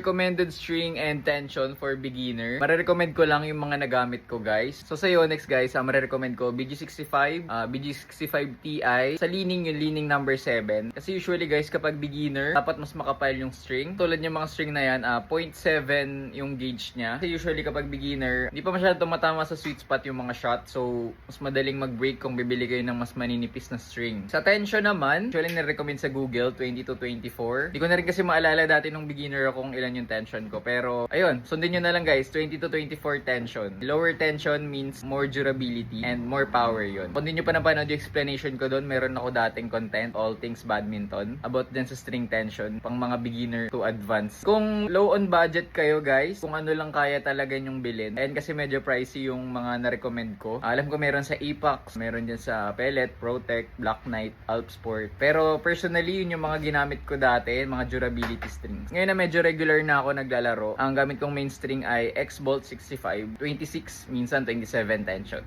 recommended string and tension for beginner. Marirecommend ko lang yung mga nagamit ko, guys. So sa Yonex, guys, marirecommend ko BG65, BG65 Ti. Sa leaning, yung leaning number 7. Kasi usually, guys, kapag beginner, dapat mas makapal yung string. Tulad yung mga string na yan, 0.7 yung gauge niya. Kasi usually kapag beginner, hindi pa masyado tumatama sa sweet spot yung mga shot. So, mas madaling mag-break kung bibili kayo ng mas maninipis na string. Sa tension naman, usually nire-recommend sa Google, 20 to 24. Hindi ko na rin kasi maalala dati nung beginner ako kung ilan yung tension ko. Pero, ayun, sundin nyo na lang, guys, 20 to 24 tension. Lower tension means more durability and more power yun. Kung hindi nyo pa napanood yung explanation ko doon, meron ako dating content, all things badminton, about din sa string tension, pang mga beginner to advanced. Kung low on budget kayo, guys, kung ano lang kaya talaga nyong bilhin, and kasi medyo pricey yung mga na-recommend ko. Alam ko meron sa Apex, meron din sa Pellet, Protect, Black Knight, Alpsport. Pero personally, yun yung mga ginamit ko dati, mga durability strings. Ngayon na medyo regular na ako naglalaro, ang gamit kong main string ay X-Bolt 65, 26, minsan 27 tension.